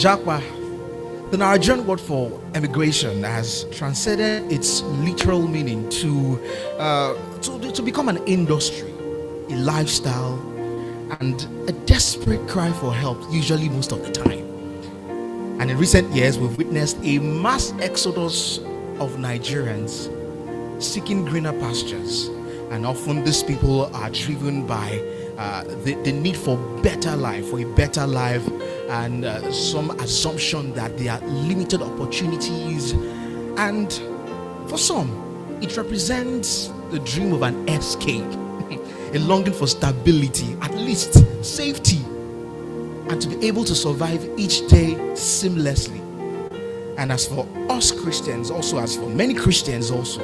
Japa, the Nigerian word for emigration, has transcended its literal meaning to become an industry, a lifestyle, and a desperate cry for help, usually most of the time. And in recent years, we've witnessed a mass exodus of Nigerians seeking greener pastures. And often these people are driven by the need for better life, for a better life, and some assumption that there are limited opportunities. And for some, it represents the dream of an escape, a longing for stability, at least safety, and to be able to survive each day seamlessly. And as for us Christians, also as for many Christians also,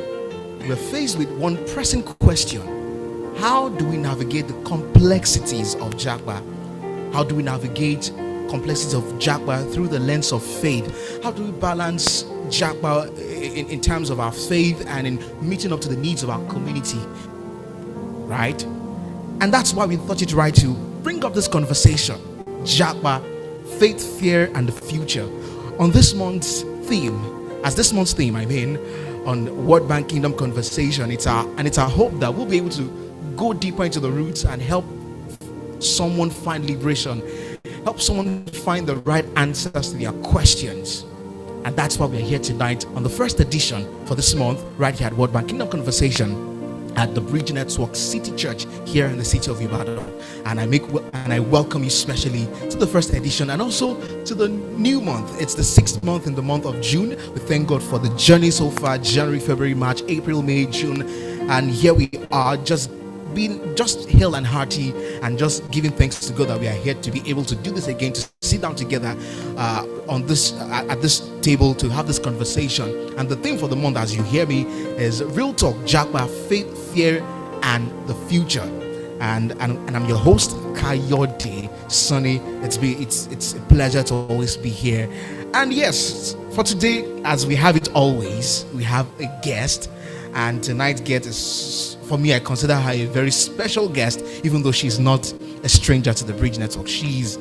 we're faced with one pressing question: how do we navigate the complexities of Japa? How do we navigate complexities of Japa through the lens of faith? How do we balance Japa in terms of our faith and in meeting up to the needs of our community? Right? And that's why we thought it right to bring up this conversation: Japa, faith, fear, and the future. On this month's theme, on Word Bank Kingdom Conversation, it's our hope that we'll be able to go deeper into the roots and help someone find liberation, help someone find the right answers to their questions. And that's why we're here tonight on the first edition for this month, right here at Word Bank Kingdom Conversation at the Bridge Network City Church here in the city of Ibadan. And I welcome you specially to the first edition and also to the new month. It's the 6th month in the month of June. We thank God for the journey so far: January, February, March, April, May, June. And here we are, just being just hale and hearty and just giving thanks to God that we are here to be able to do this again, to sit down together at this table to have this conversation. And the theme for the month, as you hear me, is Real Talk, Japa, Faith, Fear, and the Future. And I'm your host, Kayode Sonny. It's a pleasure to always be here. And yes, for today, as we have it always, we have a guest. And tonight's guest is, for me, I consider her a very special guest, even though she's not a stranger to the Bridge Network. She's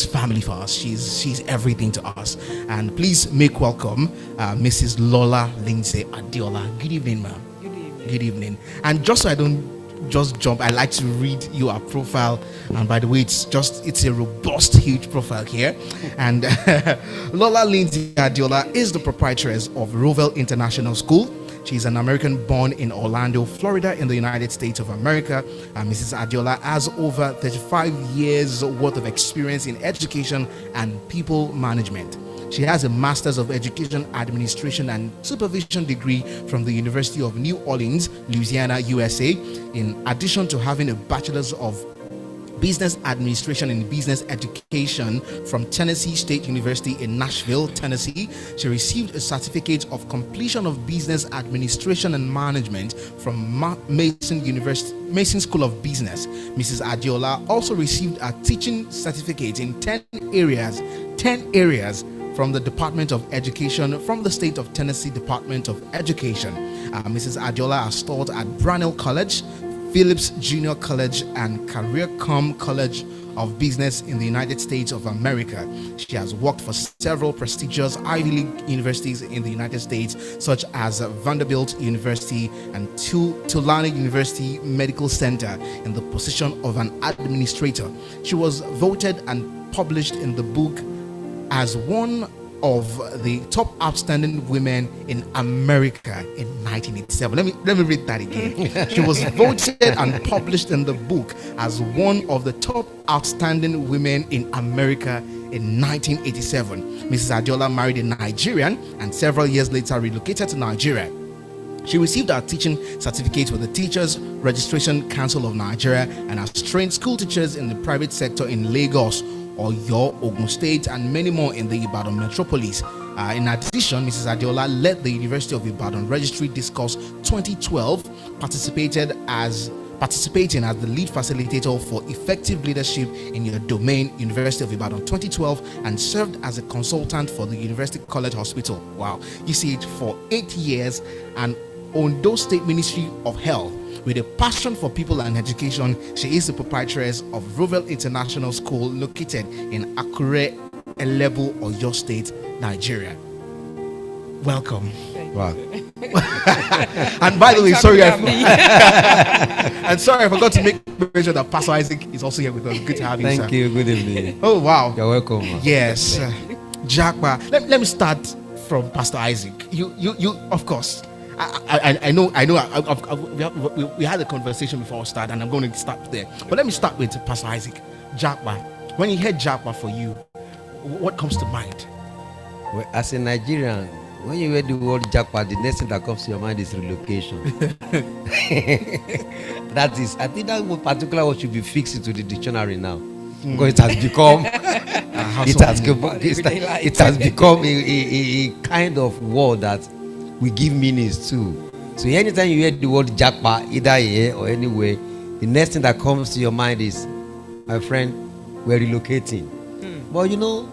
family for us. She's everything to us. And please make welcome Mrs. Lola Lindsay Adiola. Good evening, ma'am. Good evening. Good evening. And just so I don't just jump, I like to read your profile. And by the way, it's a robust, huge profile here. And Lola Lindsay Adiola is the proprietress of Rovel International School. She's an American born in Orlando, Florida, in the United States of America. Mrs. Adiola has over 35 years worth of experience in education and people management. She has a Master's of Education Administration and Supervision degree from the University of New Orleans, Louisiana, USA, in addition to having a Bachelor's of Business Administration and Business Education from Tennessee State University in Nashville, Tennessee. She received a certificate of completion of Business Administration and Management from Mason School of Business. Mrs. Adiola also received a teaching certificate in 10 areas from the Department of Education from the State of Tennessee Department of Education. Mrs. Adiola has taught at Brownell College, Phillips Junior College, and Career College of Business in the United States of America. She has worked for several prestigious Ivy League universities in the United States, such as Vanderbilt University and Tulane University Medical Center, in the position of an administrator. She was voted and published in the book as one of the top outstanding women in America in 1987. Let me read that again. She was voted and published in the book as one of the top outstanding women in America in 1987. Mrs. Adiola married a Nigerian and several years later relocated to Nigeria. She received her teaching certificate with the Teachers Registration Council of Nigeria and has trained school teachers in the private sector in Lagos, Oyo, Ogun State, and many more in the Ibadan metropolis. In addition, Mrs. Adiola led the University of Ibadan Registry Discourse 2012, participating as the lead facilitator for effective leadership in your domain, University of Ibadan 2012, and served as a consultant for the University College Hospital. Wow, you see it for 8 years, and Ondo State Ministry of Health. With a passion for people and education, she is the proprietress of Rovel International School, located in Akure, level or your state, Nigeria. Welcome. Wow. And by the way, sorry, and sorry, I forgot to make mention that Pastor Isaac is also here with us. Good to have you, sir. Thank you. Good evening. Oh, wow. You're welcome. Yes. Japa. Let me start from Pastor Isaac. You of course. I know. We had a conversation before we start, and I'm going to start there. But let me start with Pastor Isaac. Japa. When you hear Japa for you, what comes to mind? Well, as a Nigerian, when you hear the word Japa, the next thing that comes to your mind is relocation. That is, I think that particular word should be fixed into the dictionary now, because it has become, it has become a kind of word that we give meanings to. So anytime you hear the word Japa, either here or anywhere, the next thing that comes to your mind is, my friend, we're relocating. But you know,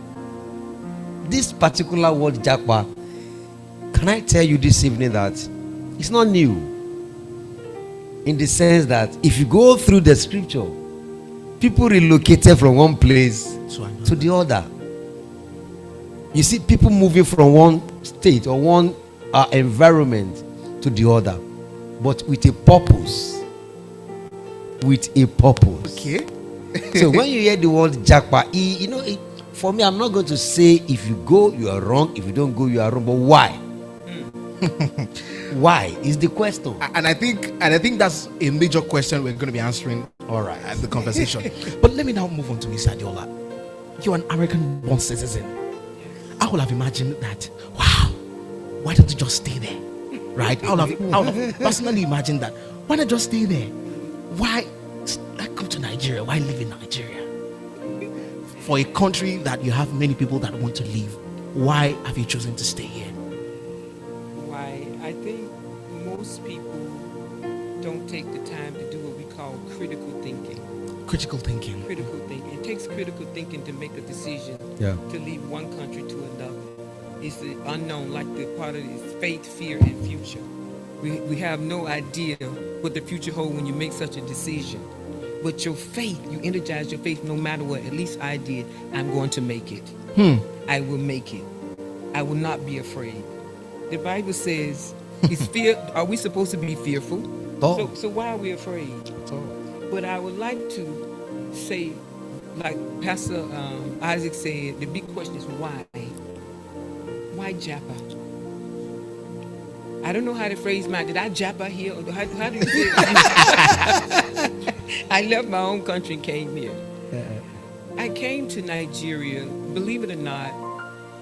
this particular word Japa, can I tell you this evening that it's not new, in the sense that if you go through the scripture, people relocated from one place to the other. You see people moving from one state or one environment to the other, but with a purpose. With a purpose. Okay. So when you hear the word Japa, for me, I'm not going to say if you go, you are wrong. If you don't go, you are wrong. But why? Why is the question? And I think that's a major question we're going to be answering. All right, at the conversation. But let me now move on to Miss Adiola. You're an American-born citizen. I would have imagined that. Wow, why don't you just stay there? Right? I would have personally imagined that. Why not just stay there? Why come to Nigeria? Why live in Nigeria? For a country that you have many people that want to leave, why have you chosen to stay here? Why? I think most people don't take the time to do what we call critical thinking. Critical thinking. Critical thinking. It takes critical thinking to make a decision to leave one country to another. It's the unknown, like the part of this faith, fear, and future. We have no idea what the future holds when you make such a decision. But your faith, you energize your faith no matter what. At least I did. I'm going to make it. I will make it. I will not be afraid. The Bible says, is fear, are we supposed to be fearful? Oh. So why are we afraid? But I would like to say, like Pastor Isaac said, the big question is why? Why Japa? I don't know how to phrase mine. Did I Japa here? Or how do you say it? I left my own country and came here. I came to Nigeria, believe it or not,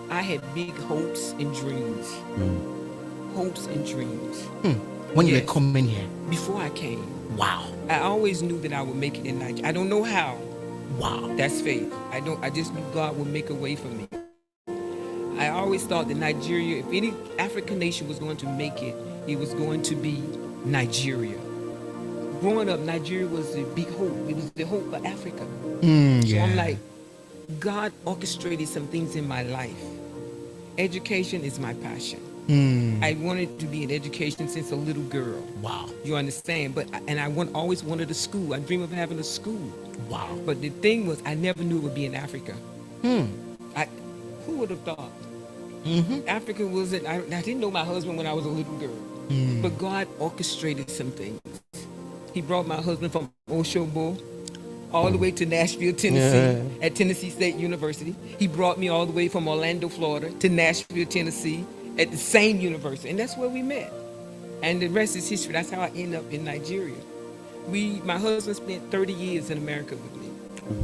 I had big hopes and dreams. Hopes and dreams. When you were coming here? Before I came. Wow. I always knew that I would make it in Nigeria. I don't know how. Wow. That's faith. I just knew God would make a way for me. I always thought that Nigeria, if any African nation was going to make it, it was going to be Nigeria. Growing up, Nigeria was the big hope. It was the hope for Africa. So I'm like, God orchestrated some things in my life. Education is my passion. I wanted to be in education since a little girl. Wow. You understand? And I always wanted a school. I dream of having a school. Wow. But the thing was, I never knew it would be in Africa. Who would have thought? Africa wasn't. I didn't know my husband when I was a little girl. But God orchestrated some things. He brought my husband from Oshobo all the way to Nashville, Tennessee, at Tennessee State University. He brought me all the way from Orlando, Florida, to Nashville, Tennessee, at the same university. And that's where we met. And the rest is history. That's how I ended up in Nigeria. My husband spent 30 years in America with me.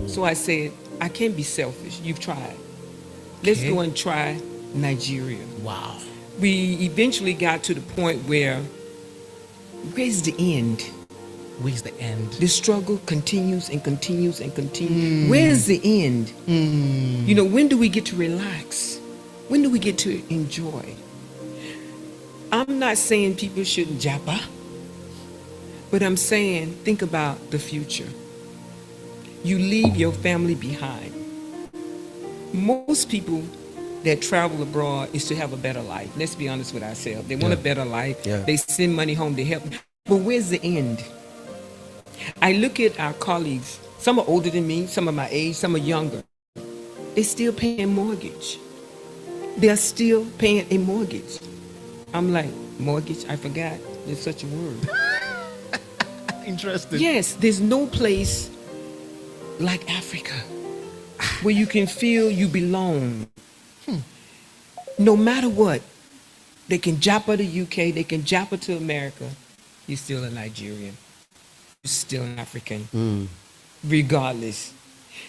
So I said, I can't be selfish. You've tried. Let's go and try Nigeria. Wow. We eventually got to the point where's the end? Where's the end? The struggle continues and continues and continues. Where's the end? You know, when do we get to relax? When do we get to enjoy? I'm not saying people shouldn't Japa, but I'm saying think about the future. You leave your family behind. Most people that travel abroad is to have a better life. Let's be honest with ourselves. They want a better life. They send money home to help. But where's the end? I look at our colleagues. Some are older than me, some are my age, some are younger. They're still paying mortgage. They're still paying a mortgage. I'm like, mortgage? I forgot. There's such a word. Interesting. Yes, there's no place like Africa where you can feel you belong. No matter what, they can Japa to UK, they can Japa to America. You're still a Nigerian. You're still an African, regardless.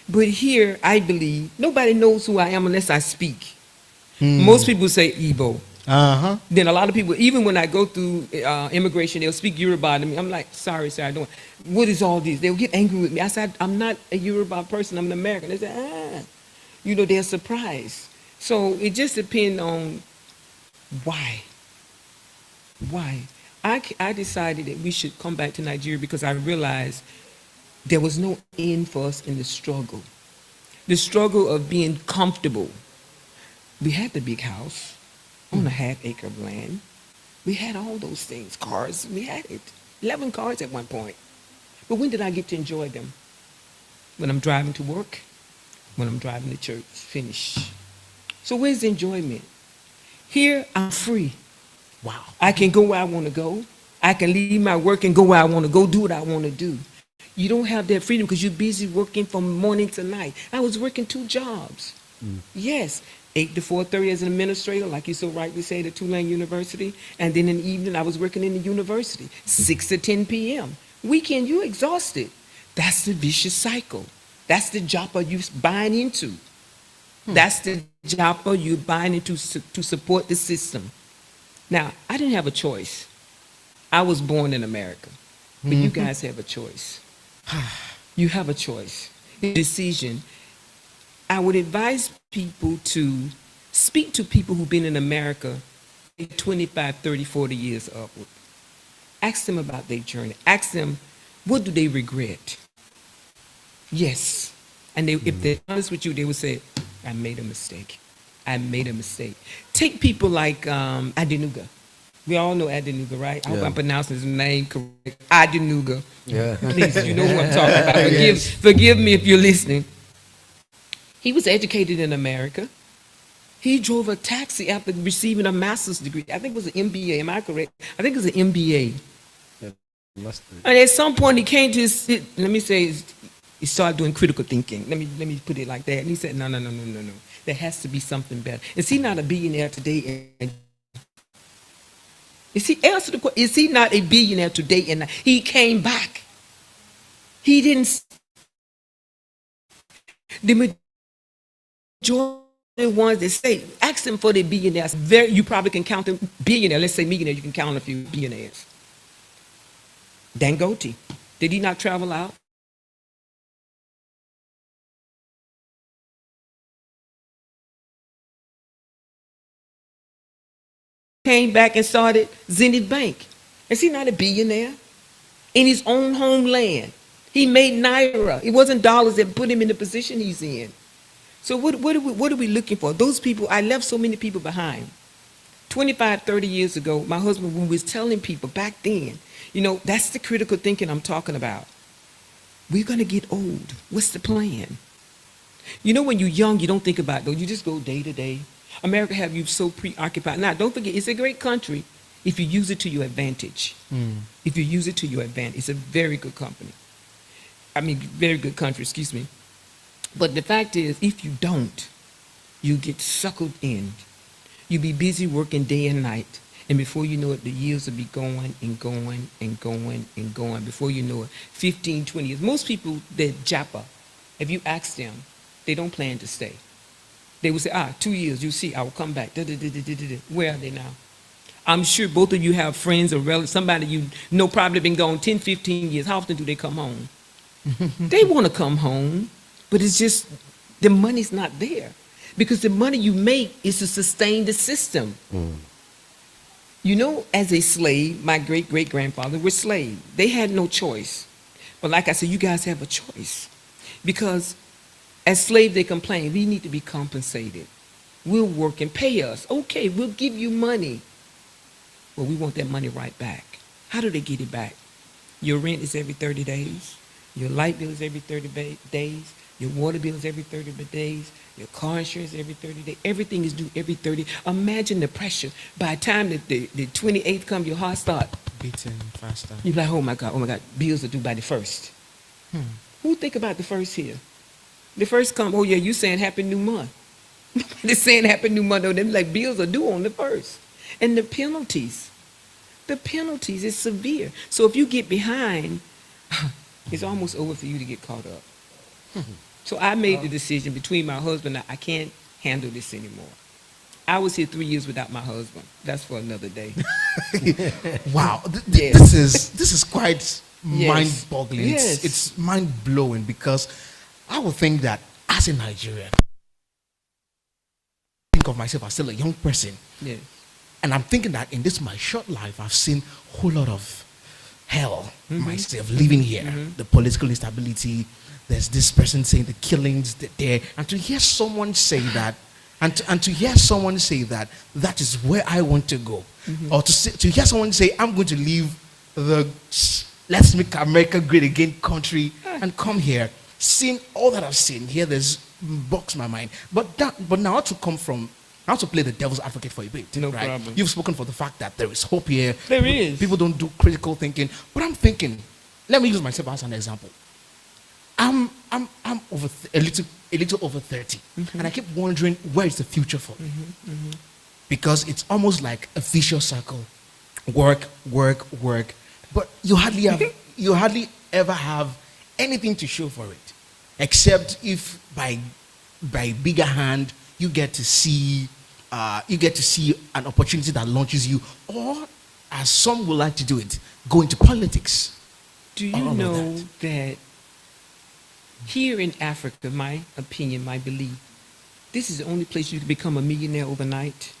But here, I believe nobody knows who I am unless I speak. Most people say Igbo. Uh-huh. Then a lot of people, even when I go through immigration, they'll speak Yoruba to me. I'm like, sorry, sir, I don't. What is all this? They'll get angry with me. I said, I'm not a Yoruba person. I'm an American. They say, they're surprised. So it just depends on why. Why? I decided that we should come back to Nigeria because I realized there was no end for us in the struggle. The struggle of being comfortable. We had the big house on a half-acre of land. We had all those things, cars. We had it. 11 cars at one point. But when did I get to enjoy them? When I'm driving to work, when I'm driving to church, finish. So where's the enjoyment? Here, I'm free. Wow. I can go where I want to go. I can leave my work and go where I want to go, do what I want to do. You don't have that freedom because you're busy working from morning to night. I was working 2 jobs. Yes, 8 to 4:30 as an administrator, like you so rightly said, at Tulane University. And then in the evening, I was working in the university, 6 to 10 p.m. Weekend, you're exhausted. That's the vicious cycle. That's the Japa you're buying into. That's the Japa you're buying into to support the system. Now, I didn't have a choice. I was born in America. But you guys have a choice. You have a choice. A decision. I would advise people to speak to people who've been in America 25, 30, 40 years upward. Ask them about their journey. Ask them, what do they regret? Yes. And if they're honest with you, they would say, I made a mistake. I made a mistake. Take people like Adenuga. We all know Adenuga, right? I hope I'm pronouncing his name correct. Adenuga. Yeah. Please, you know who I'm talking about. Forgive me if you're listening. He was educated in America. He drove a taxi after receiving a master's degree. I think it was an MBA. Am I correct? I think it was an MBA. And at some point, he came to his, he started doing critical thinking. Let me put it like that. And he said, no. There has to be something better. Is he not a billionaire today? Answer the question. Is he not a billionaire today? And he came back. He didn't. The majority ones that say, ask them for the billionaires. You probably can count them billionaires. Let's say millionaire. You can count a few billionaires. Dangote. Did he not travel out? Came back and started Zenith Bank. Is he not a billionaire? In his own homeland. He made Naira. It wasn't dollars that put him in the position he's in. So what are we looking for? Those people, I left so many people behind. 25, 30 years ago, my husband, when we was telling people back then, that's the critical thinking I'm talking about. We're going to get old. What's the plan? When you're young, you don't think about it, though. You just go day to day. America have you so preoccupied. Now, don't forget, it's a great country if you use it to your advantage. If you use it to your advantage, it's a very good company. Very good country, excuse me. But the fact is, if you don't, you get suckled in. You'll be busy working day and night. And before you know it, the years will be going and going and going and going. Before you know it, 15, 20 years. Most people that Japa, if you ask them, they don't plan to stay. They will say, 2 years, you see, I will come back. Where are they now? I'm sure both of you have friends or relatives, somebody you know probably been gone 10, 15 years. How often do they come home? They want to come home, but it's just the money's not there. Because the money you make is to sustain the system. As a slave, my great-great-grandfather was slave. They had no choice. But like I said, you guys have a choice. Because as slaves, they complain, we need to be compensated. We'll work and pay us. Okay, we'll give you money. Well, we want that money right back. How do they get it back? Your rent is every 30 days. Your light bill is every 30 days. Your water bill is every 30 days. Your car insurance every 30 days. Everything is due every 30. Imagine the pressure. By the time that the 28th comes, your heart start. Beating faster. You're like, oh my God, bills are due by the 1st. Who think about the 1st here? The 1st come, oh yeah, you saying Happy New Month. They're saying Happy New Month. They're like, bills are due on the 1st. And the penalties is severe. So if you get behind, it's almost over for you to get caught up. So I made the decision between my husband and I can't handle this anymore. I was here 3 years without my husband. That's for another day. Wow, Yes. this is quite Yes. mind-boggling. Yes. It's mind-blowing because I would think that as a Nigerian, I think of myself as still a young person, Yeah. and I'm thinking that in this my short life, I've seen a whole lot of hell myself living here. The political instability. There's this person saying the killings there, and to hear someone say that. And to hear someone say that is where I want to go, or to hear someone say I'm going to leave the let's make America great again country and come here, seeing all that I've seen here, there's box my mind. But now to play the devil's advocate for a bit. No right? problem. You've spoken for the fact that there is hope here. There is. People don't do critical thinking, but I'm thinking. Let me use myself as an example. I'm over a little over 30, and I keep wondering where is the future for me, because it's almost like a vicious circle, work, but you hardly ever have anything to show for it, except if by bigger hand you get to see an opportunity that launches you, or as some would like to do it, go into politics. Do you All of know that. that here in Africa, my opinion, my belief, this is the only place you can become a millionaire overnight?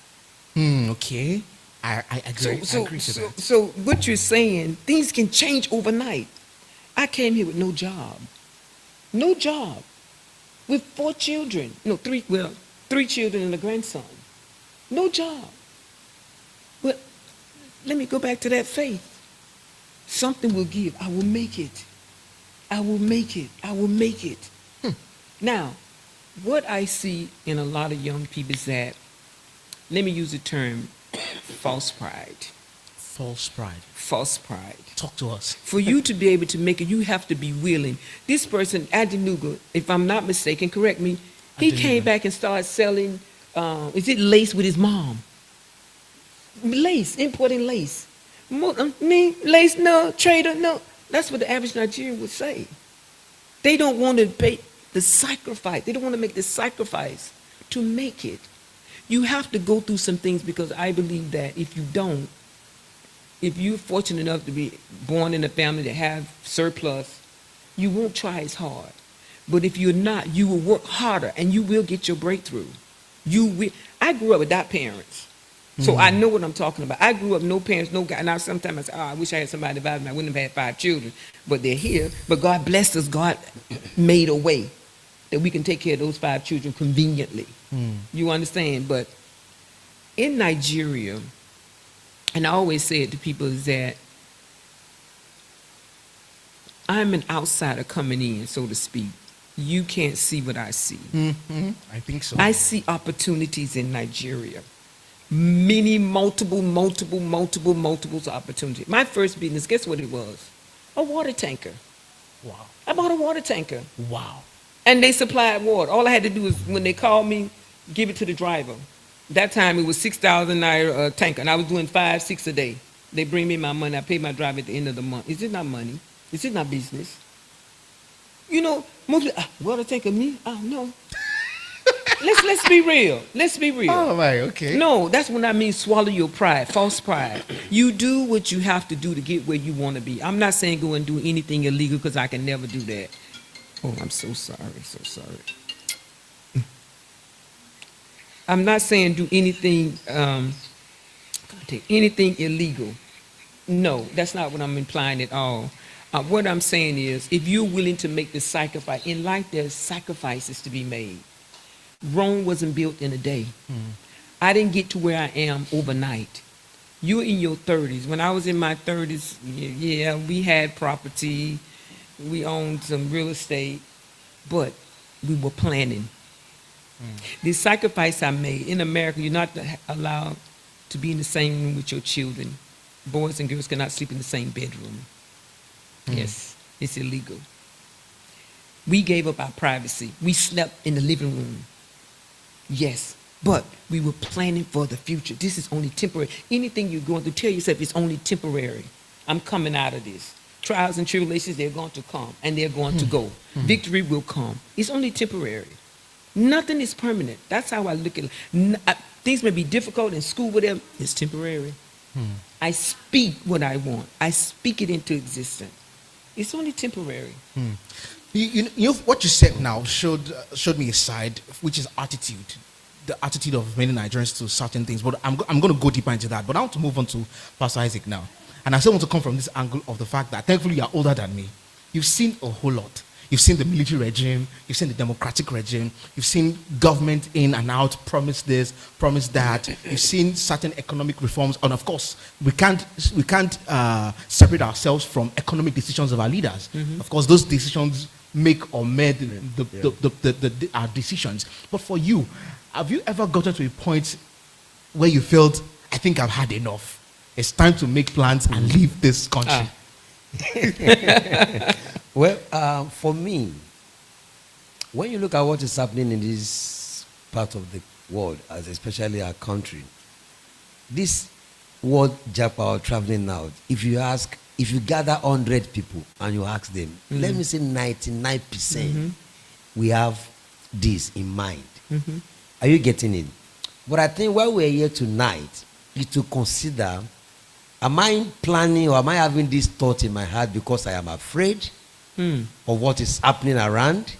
Okay. I agree. I agree to that. So what you're saying, things can change overnight. I came here with no job. No job. With 4 children. No, 3 children and a grandson. No job. But let me go back to that faith. Something will give. I will make it. I will make it. I will make it. Now, what I see in a lot of young people is that, let me use the term, false pride. False pride. False pride. Talk to us. For you to be able to make it, you have to be willing. This person, Adenuga, if I'm not mistaken, correct me, he came back and started selling, is it lace with his mom? Lace, importing lace. Me, lace, no, trader, no. That's what the average Nigerian would say. They don't want to pay the sacrifice. They don't want to make the sacrifice to make it. You have to go through some things, because I believe that if you don't, if you're fortunate enough to be born in a family that have surplus, you won't try as hard. But if you're not, you will work harder and you will get your breakthrough. You will. I grew up without parents. So I know what I'm talking about. I grew up no parents, no guy. Now sometimes I say, oh, I wish I had somebody to advise me. I wouldn't have had 5 children. But they're here. But God blessed us. God made a way that we can take care of those 5 children conveniently. You understand? But in Nigeria, and I always say it to people, is that I'm an outsider coming in, so to speak. You can't see what I see. I think so. I see opportunities in Nigeria. Many, multiples opportunities. My first business, guess what it was? A water tanker. Wow. I bought a water tanker. Wow. And they supplied water. All I had to do was, when they called me, give it to the driver. That time it was 6,000 naira a tanker, and I was doing 5, 6 a day. They bring me my money. I pay my driver at the end of the month. Is it not money? Is it not business? You know, most people, water tanker me? Oh, no. Let's be real. Let's be real. Oh, right. Okay. No, that's when I mean swallow your pride, false pride. You do what you have to do to get where you want to be. I'm not saying go and do anything illegal, because I can never do that. Oh, I'm so sorry, so sorry. I'm not saying do anything, anything illegal. No, that's not what I'm implying at all. What I'm saying is, if you're willing to make the sacrifice, in life there's sacrifices to be made. Rome wasn't built in a day. I didn't get to where I am overnight. You're in your 30s. When I was in my 30s, yeah, we had property. We owned some real estate. But we were planning. The sacrifice I made in America, you're not allowed to be in the same room with your children. Boys and girls cannot sleep in the same bedroom. Yes, it's illegal. We gave up our privacy. We slept in the living room. Yes, but we were planning for the future. This is only temporary. Anything you're going to tell yourself is only temporary. I'm coming out of this. Trials and tribulations, they're going to come and they're going to go. Victory will come. It's only temporary. Nothing is permanent. That's how I look at it. Things may be difficult in school, whatever. It's temporary. I speak what I want. I speak it into existence. It's only temporary. You know what you said now showed me a side, which is attitude, the attitude of many Nigerians to certain things. But I'm going to go deeper into that. But I want to move on to Pastor Isaac now, and I still want to come from this angle of the fact that thankfully you are older than me. You've seen a whole lot. You've seen the military regime. You've seen the democratic regime. You've seen government in and out, promise this, promise that. You've seen certain economic reforms, and of course, we can't separate ourselves from economic decisions of our leaders. Of course, those decisions make or made our decisions. But for you, have you ever gotten to a point where you felt, I think I've had enough. It's time to make plans and leave this country? Well, for me, when you look at what is happening in this part of the world, as especially our country, this world Japa are traveling now, if you gather 100 people and you ask them, let me say 99%, we have this in mind. Are you getting it? But I think why we're here tonight is to consider, am I planning or am I having this thought in my heart because I am afraid of what is happening around?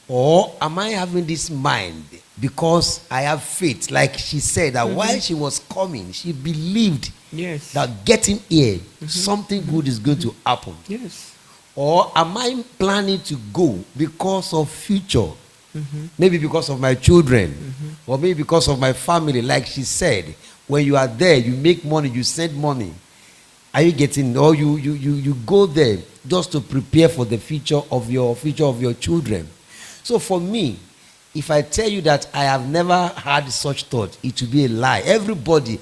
Or am I having this mind because I have faith? Like she said, that while she was coming, she believed that getting here, something good is going to happen. Yes. Or am I planning to go because of future? Maybe because of my children, or maybe because of my family. Like she said, when you are there, you make money, you send money. Are you getting? Or you go there just to prepare for the future of your children. So for me, if I tell you that I have never had such thought, it will be a lie. Everybody,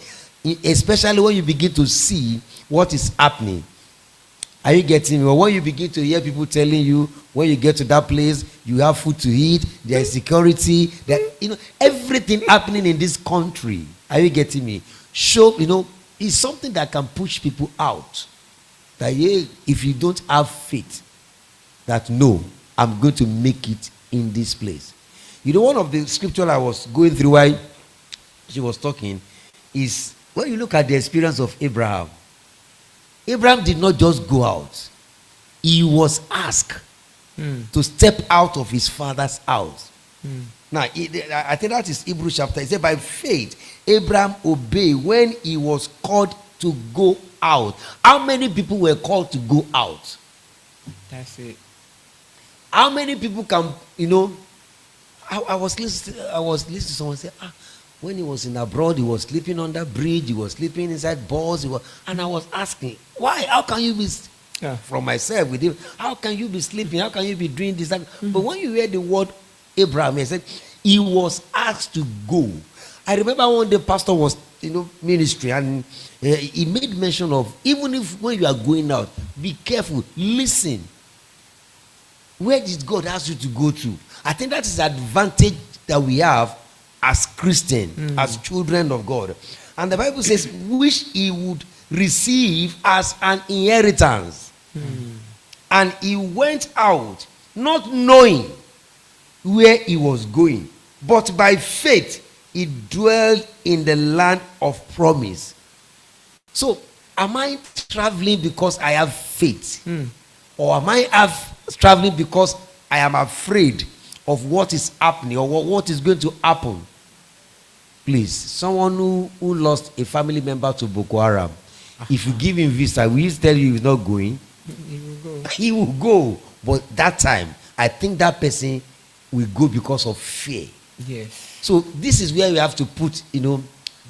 especially when you begin to see what is happening. Are you getting me? Or when you begin to hear people telling you, when you get to that place, you have food to eat, there is security, there, everything happening in this country. Are you getting me? It's something that can push people out. That if you don't have faith, that no, I'm going to make it in this place. One of the scripture I was going through while she was talking is when you look at the experience of Abraham. Abraham did not just go out. He was asked to step out of his father's house. Now, I think that is Hebrews chapter. It said, by faith, Abraham obeyed when he was called to go out. How many people were called to go out? That's it. How many people can, I was listening to someone say, when he was in abroad, he was sleeping on the bridge, he was sleeping inside bus, and I was asking, why? How can you be, from myself with him, how can you be sleeping? How can you be doing this? But when you hear the word Abraham, he said, he was asked to go. I remember one day pastor was, ministry, and he made mention of, even if when you are going out, be careful, listen. Where did God ask you to go to? I think that is the advantage that we have as Christians, as children of God. And the Bible says, which he would receive as an inheritance. And he went out, not knowing where he was going, but by faith he dwelled in the land of promise. So, am I traveling because I have faith? Or am I traveling because I am afraid of what is happening or what is going to happen? Please, someone who lost a family member to Boko Haram, if you give him visa, will he tell you he's not going? He will go. He will go. But that time, I think that person will go because of fear. Yes. So this is where we have to put,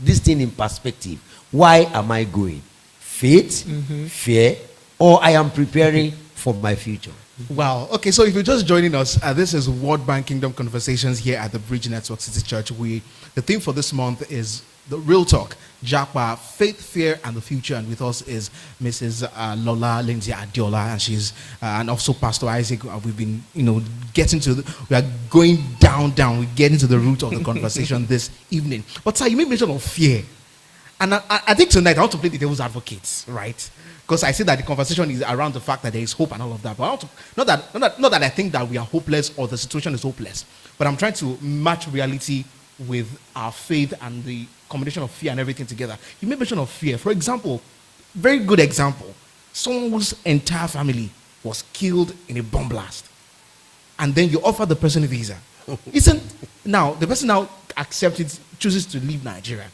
this thing in perspective. Why am I going? Faith, fear, or I am preparing for my future? Wow. Okay, so if you're just joining us, this is World Bank Kingdom Conversations here at the Bridge Network City Church. The theme for this month is the Real Talk, Japa, Faith, Fear, and the Future. And with us is Mrs. Lola Lindsay Adiola, and she's and also Pastor Isaac. We've been, we are going down. We get into the root of the conversation this evening. But sir, you made mention of fear, and I think tonight I want to play the devil's advocate, right? Because I see that the conversation is around the fact that there is hope and all of that. But I want to, not that I think that we are hopeless or the situation is hopeless, but I'm trying to match reality with our faith and the combination of fear and everything together. You made mention of fear. For example, very good example. Someone whose entire family was killed in a bomb blast. And then you offer the person a visa. Now the person now accepts it, chooses to leave Nigeria.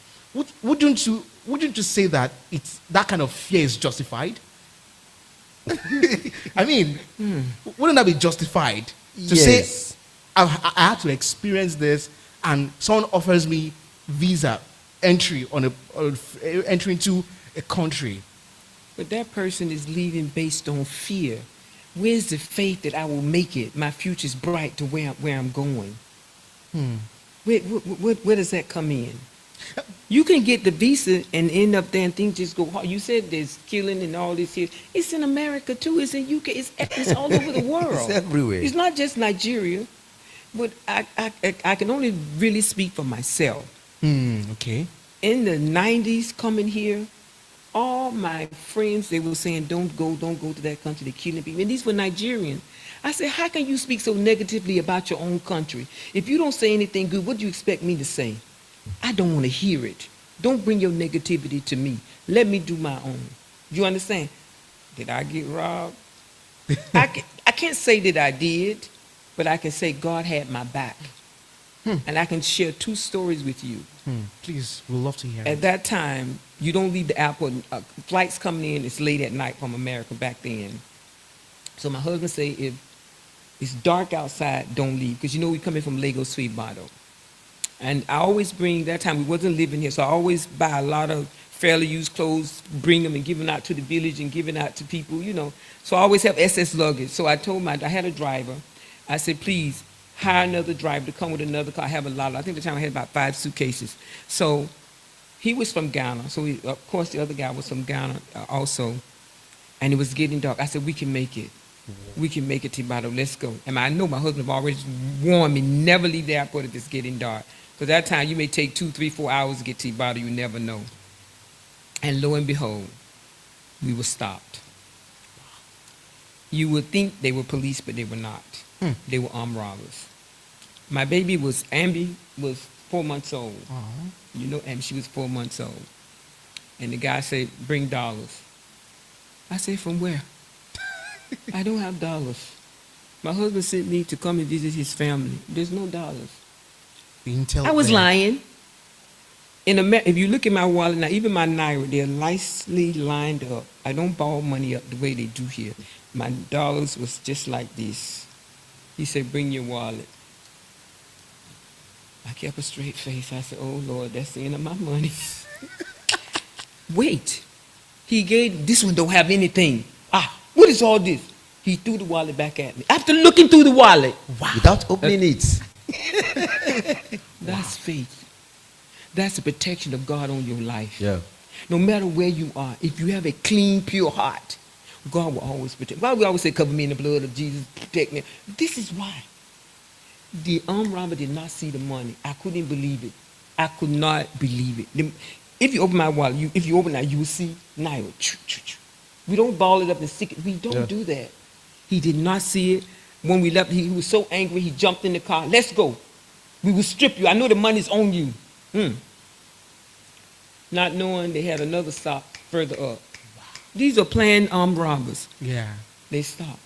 Wouldn't you say that it's that kind of fear is justified? I mean, wouldn't that be justified to say I had to experience this, and someone offers me visa entry entry into a country? But that person is leaving based on fear. Where's the faith that I will make it? My future's bright to where I'm going. Where does that come in? You can get the visa and end up there and things just go hard. You said there's killing and all this here. It's in America too. It's in UK. It's all over the world. It's everywhere. It's not just Nigeria. But I can only really speak for myself. Okay. In the 90s coming here, all my friends, they were saying, don't go to that country. They're killing people. And these were Nigerians. I said, how can you speak so negatively about your own country? If you don't say anything good, what do you expect me to say? I don't want to hear it. Don't bring your negativity to me. Let me do my own. You understand? Did I get robbed? I can't say that I did, but I can say God had my back. And I can share two stories with you. Please, we'd love to hear At it. that time, you don't leave the airport. Flights coming in, it's late at night from America back then. So my husband say, if it's dark outside, don't leave. Because we coming from Lagos, Sweet Bottle. And I always bring, that time we wasn't living here, so I always buy a lot of fairly used clothes, bring them and give them out to the village and giving out to people, So I always have SS luggage. So I told I had a driver. I said, please, hire another driver to come with another car. I have a lot. I think at the time I had about 5 suitcases. So he was from Ghana. So of course the other guy was from Ghana also. And it was getting dark. I said, we can make it. We can make it, Tibado. Let's go. And I know my husband already warned me, never leave the airport if it's getting dark. Because that time you may take 2, 3, 4 hours to get to Tibado. You never know. And lo and behold, we were stopped. You would think they were police, but they were not. They were armed robbers. My baby Ambi was 4 months old. And she was 4 months old. And the guy said, bring dollars. I said, from where? I don't have dollars. My husband sent me to come and visit his family. There's no dollars. I was lying. If you look at my wallet now, even my Naira, they're nicely lined up. I don't borrow money up the way they do here. My dollars was just like this. He said, bring your wallet. I kept a straight face. I said, oh, Lord, that's the end of my money. Wait. This one don't have anything. What is all this? He threw the wallet back at me. After looking through the wallet. Wow. Without opening it. That's faith. That's the protection of God on your life. Yeah. No matter where you are, if you have a clean, pure heart, God will always protect. Why we always say, cover me in the blood of Jesus, protect me? This is why. The armed robber did not see the money. I couldn't believe it. I could not believe it. If you open my wallet, if you open that, you will see Naira. We don't ball it up and stick it. We don't do that. He did not see it. When we left, he was so angry, he jumped in the car. Let's go. We will strip you. I know the money's on you. Not knowing they had another stop further up. These are planned armed robbers. Yeah. They stopped.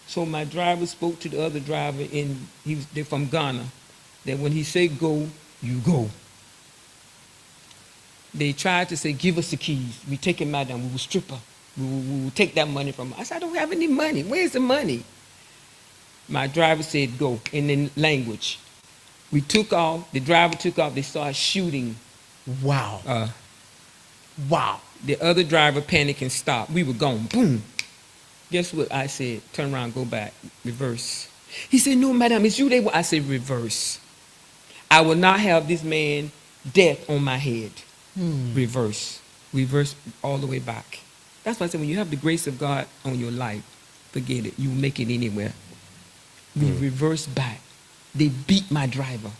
So my driver spoke to the other driver, and they're from Ghana, that when he said go, you go. They tried to say, give us the keys. We take him out, and we will strip her. We will take that money from her. I said, I don't have any money. Where's the money? My driver said, go, in the language. We took off. The driver took off. They started shooting. Wow. The other driver panicked and stopped. We were gone. Boom. Guess what I said? Turn around, go back, reverse. He said, no, madam, it's you they want. I said, reverse. I will not have this man death on my head. Reverse. Reverse all the way back. That's why I said, when you have the grace of God on your life, forget it. You make it anywhere. We reverse back. They beat my driver.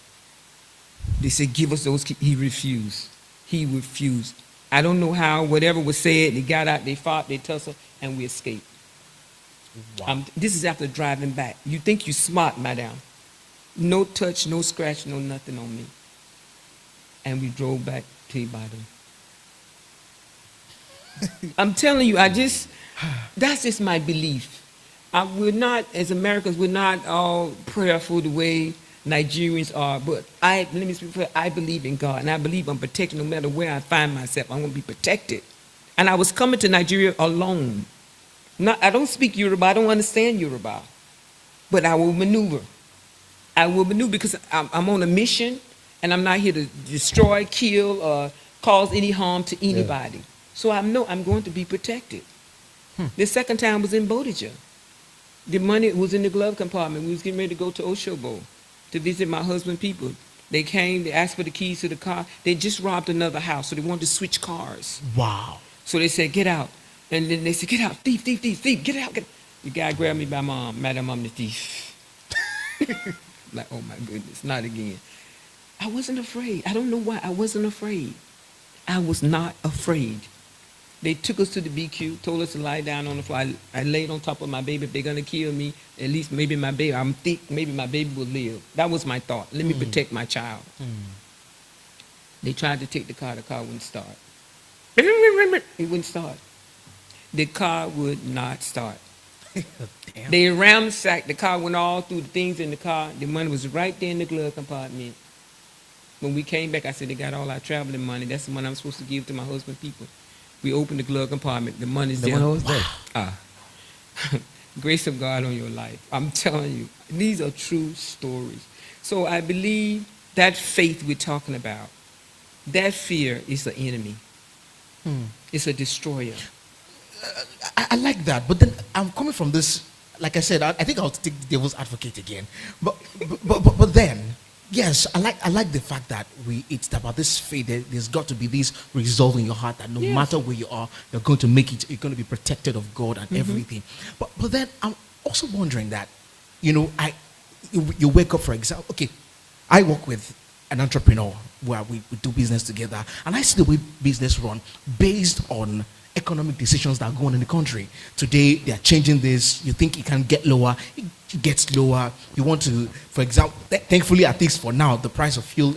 They said, give us those keys. He refused. He refused. I don't know how, whatever was said, they got out, they fought, they tussled, and we escaped. Wow. This is after driving back. You think you're smart, madam. No touch, no scratch, no nothing on me. And we drove back to Ibadan. I'm telling you, that's just my belief. We're not, as Americans, we're not all prayerful the way Nigerians are, but let me speak for I believe in God, and I believe I'm protected no matter where I find myself. I'm going to be protected. And I was coming to Nigeria alone. I don't speak Yoruba. I don't understand Yoruba. But I will maneuver. I will maneuver because I'm on a mission, and I'm not here to destroy, kill, or cause any harm to anybody. Yeah. So I know I'm going to be protected. The second time was in Bodija. The money was in the glove compartment. We was getting ready to go to Oshobo to visit my husband's people. They came, they asked for the keys to the car. They just robbed another house, so they wanted to switch cars. Wow. So they said, get out. And then they said, get out, thief, thief, thief, thief, get out. The guy grabbed me by my arm, madam, I'm the thief. Like, oh my goodness, not again. I wasn't afraid. I don't know why I wasn't afraid. I was not afraid. They took us to the BQ, told us to lie down on the floor. I laid on top of my baby. If they're going to kill me, at least maybe my baby, maybe my baby will live. That was my thought. Let me protect my child. They tried to take the car wouldn't start. It wouldn't start. The car would not start. Damn. They ransacked the car, went all through the things in the car. The money was right there in the glove compartment. When we came back, I said, they got all our traveling money. That's the money I'm supposed to give to my husband's people. We opened the glove compartment. The money's there. The money was there. Grace of God on your life. I'm telling you, these are true stories. So I believe that faith we're talking about, that fear is the enemy. It's a destroyer. I like that, but then I'm coming from this. Like I said, I think I'll take the devil's advocate again. But then, yes, I like the fact that it's about this faith. There's got to be this resolve in your heart that no matter where you are, you're going to make it. You're going to be protected of God and everything. But then I'm also wondering that, you wake up, for example. Okay, I work with an entrepreneur where we do business together, and I see the way business run based on economic decisions that go on in the country. Today, they are changing this. You think it can get lower, it gets lower. You want to, for example, thankfully, at least for now, the price of fuel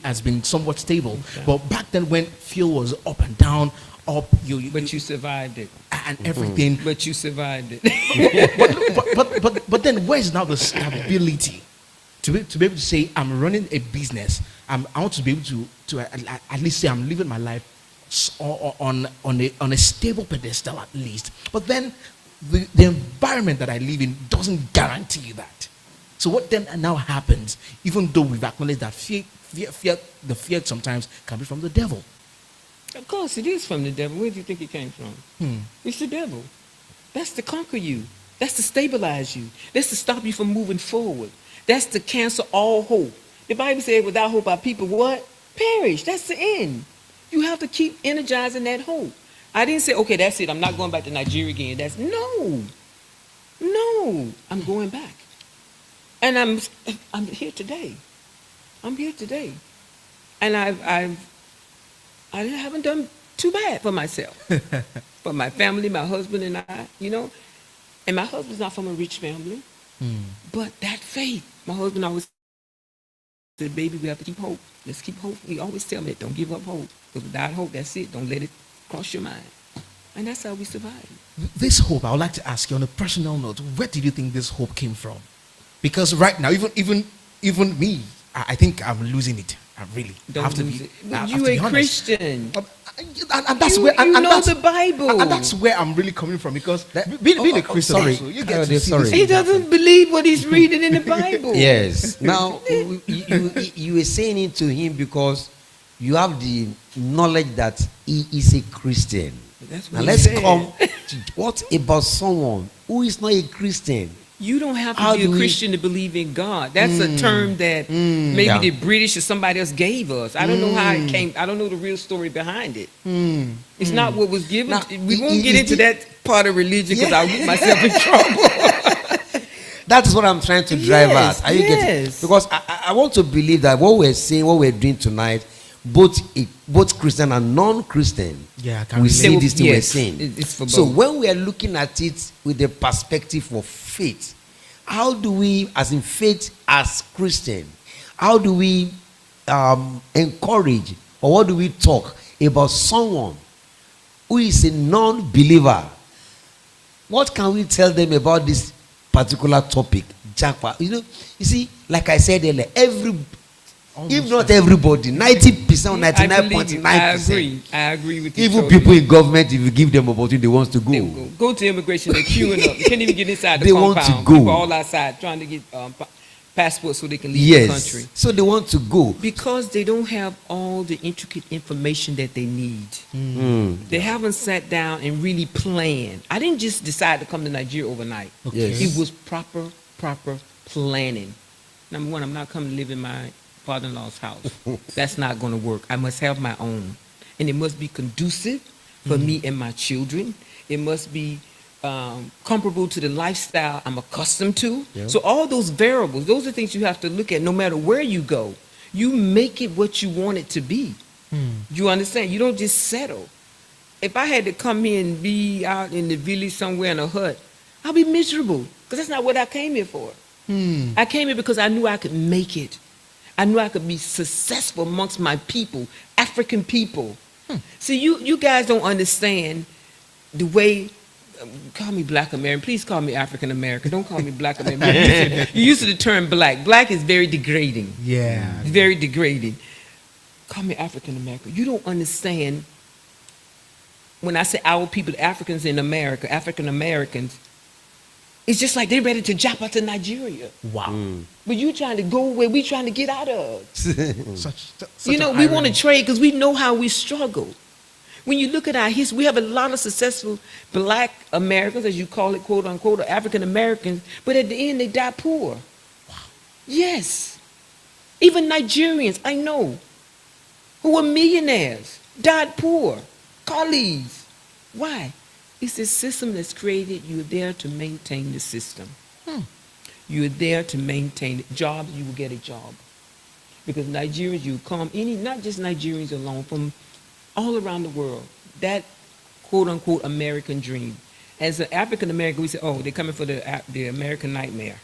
has been somewhat stable. Okay. But back then, when fuel was up and down, but you survived it. And everything. But you survived it. but then where's now the stability to be able to say, I'm running a business. I want to be able to at least say I'm living my life on a stable pedestal at least. But then the environment that I live in doesn't guarantee that. So what then now happens, even though we've acknowledged that the fear sometimes can be from the devil? Of course it is from the devil. Where do you think it came from? It's the devil. That's to conquer you. That's to stabilize you. That's to stop you from moving forward. That's to cancel all hope. The Bible says without hope our people what? Perish. That's the end. You have to keep energizing that hope. I didn't say, okay, that's it. I'm not going back to Nigeria again. No, I'm going back. And I'm here today. I'm here today. And I haven't done too bad for myself. For my family, my husband and I, And my husband's not from a rich family. But that faith, my husband always said, baby, we have to keep hope. Let's keep hope. We always tell me, don't give up hope. Because without hope, that's it. Don't let it cross your mind. And that's how we survive. This hope, I would like to ask you on a personal note, where did you think this hope came from? Because right now, even me, I think I'm losing it. I really don't lose it. You're a Christian. And that's where you know the Bible. And that's where I'm really coming from, because being a Christian, you get to see he doesn't believe what he's reading in the Bible. Yes. Now you were saying it to him because you have the knowledge that he is a Christian. That's what now let's come What about someone who is not a Christian? You don't have How to be do a we- Christian to believe in God. That's a term that maybe Yeah. the British or somebody else gave us. I don't know how it came. I don't know the real story behind it. It's not what was given. Now, We won't get is into the- that part of religion because Yeah. I'll get myself in trouble. That is what I'm trying to drive Yes, at. Are you getting? yes. Because I want to believe that what we're saying, what we're doing tonight, both Christian and non-Christian, Yeah, I can we relate. see this thing we're Yes, saying. it's for So both. when we are looking at it with the perspective of faith, how do we, as in faith as Christian, how do we encourage or what do we talk about someone who is a non-believer? What can we tell them about this particular topic, Japa? You see, like I said earlier, if not everybody, 90% or I believe you. I 99.9%. I agree with you. Even totally. people in government, if you give them opportunity, they want to They go. will go to immigration. They're queuing up. You can't even get inside the They want compound. to go. People all outside trying to get passports so they can leave the Yes. country. So they want to go. Because they don't have all the intricate information that they need. They haven't sat down and really planned. I didn't just decide to come to Nigeria overnight. Yes. It was proper planning. Number one, I'm not coming to live in my father-in-law's house. That's not going to work. I must have my own. And it must be conducive for me and my children. It must be comparable to the lifestyle I'm accustomed to. Yeah. So all those variables, those are things you have to look at no matter where you go. You make it what you want it to be. You understand? You don't just settle. If I had to come here and be out in the village somewhere in a hut, I'll be miserable because that's not what I came here for. I came here because I knew I could make it. I knew I could be successful amongst my people, African people. See, you guys don't understand the way. Call me Black American. Please call me African American. Don't call me Black American. You used the term black. Black is very degrading. Yeah. It's very degrading. Call me African American. You don't understand. When I say our people, Africans in America, African Americans, it's just like they're ready to jump out to Nigeria. Wow. But you trying to go where we trying to get out of. Such You know, an we want to irony. trade because we know how we struggle. When you look at our history, we have a lot of successful Black Americans, as you call it, quote unquote, or African Americans, but at the end they die poor. Yes. Even Nigerians, I know, who were millionaires, died poor. Colleagues. Why? It's a system that's created. You're there to maintain the system. You're there to maintain it. Jobs, you will get a job. Because Nigerians, you come, not just Nigerians alone, from all around the world, that quote-unquote American dream. As an African American, we say, oh, they're coming for the American nightmare.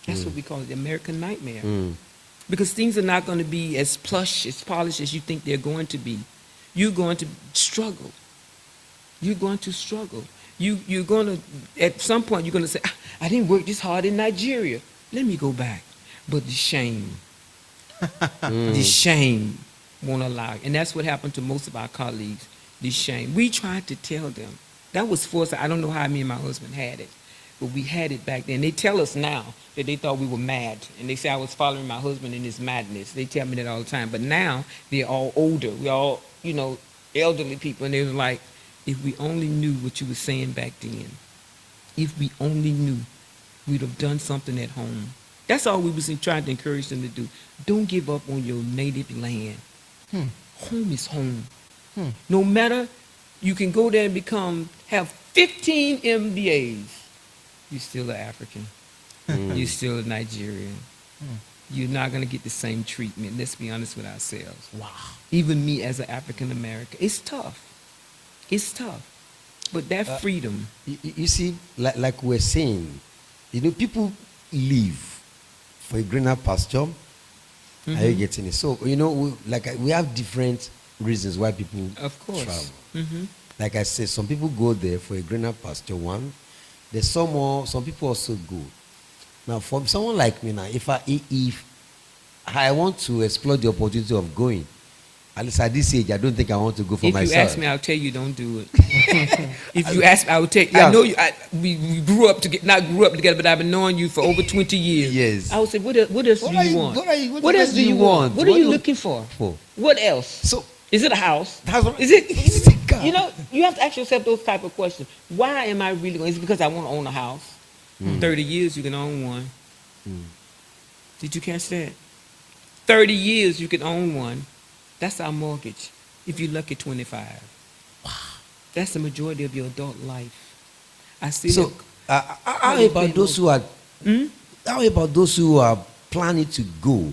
That's what we call it, the American nightmare. Because things are not going to be as plush, as polished as you think they're going to be. You're going to struggle. You're going to struggle. You're going to, at some point, you're going to say, I didn't work this hard in Nigeria. Let me go back. But the shame, the shame won't allow it. And that's what happened to most of our colleagues, the shame. We tried to tell them. That was forced. I don't know how me and my husband had it, but we had it back then. They tell us now that they thought we were mad. And they say I was following my husband in his madness. They tell me that all the time. But now they're all older. We're all, elderly people. And they were like, if we only knew what you were saying back then, if we only knew, we'd have done something at home. That's all we was trying to encourage them to do. Don't give up on your native land. Home is home. No matter, you can go there and have 15 MBAs. You're still an African. You're still a Nigerian. You're not going to get the same treatment. Let's be honest with ourselves. Wow. Even me as an African American, it's tough. It's tough. But that freedom. You see, like we're saying, people live for a greener pasture. Are you getting it? So, we have different reasons why people Of course. travel. Like I said, some people go there for a greener pasture, one. There's some people also go. Now, for someone like me now, if I want to explore the opportunity of going, at least at this age, I don't think I want to go for If myself. you ask me, I'll tell you don't do it. If you ask me, I will tell you. Yeah. I know you. We grew up together, not grew up together, but I've been knowing you for over 20 years. Yes. I would say, what else do you want? What else do you want? What are you looking for? What else? So Is it a house? that's what, Is it? God. You know, you have to ask yourself those type of questions. Why am I really going? Is it because I want to own a house? 30 years you can own one. Did you catch that? 30 years you can own one. That's our mortgage. If you're lucky, 25. Wow. That's the majority of your adult life. I see. So, how about those who are? How about those who are planning to go,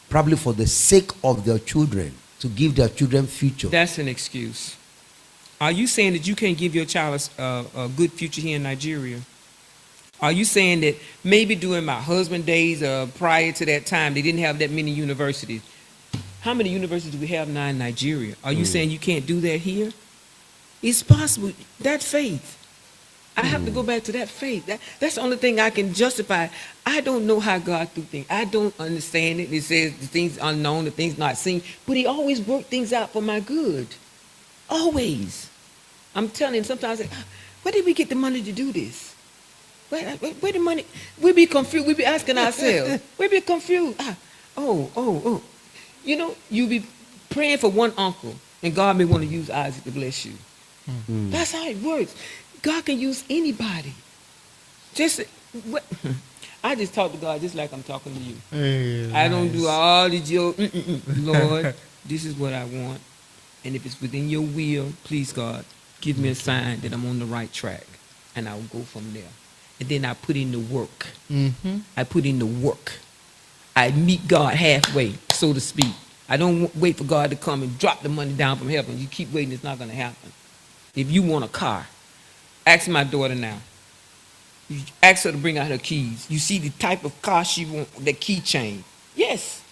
probably for the sake of their children, to give their children future? That's an excuse. Are you saying that you can't give your child a good future here in Nigeria? Are you saying that maybe during my husband days, prior to that time, they didn't have that many universities? How many universities do we have now in Nigeria? Are you saying you can't do that here? It's possible. That faith. I have to go back to that faith. That's the only thing I can justify. I don't know how God do things. I don't understand it. It says the things unknown, the things not seen. But he always worked things out for my good. Always. I'm telling you, sometimes I say, where did we get the money to do this? Where the money? We be confused. We be asking ourselves. We be confused. Oh. You know, you be praying for one uncle, and God may want to use Isaac to bless you. That's how it works. God can use anybody. I just talk to God just like I'm talking to you. Hey, I don't nice. do all the joke. Lord, this is what I want. And if it's within your will, please, God, give me a sign that I'm on the right track. And I'll go from there. And then I put in the work. I put in the work. I meet God halfway, so to speak. I don't wait for God to come and drop the money down from heaven. You keep waiting, it's not going to happen. If you want a car, ask my daughter now. You ask her to bring out her keys. You see the type of car she wants, the keychain. Yes,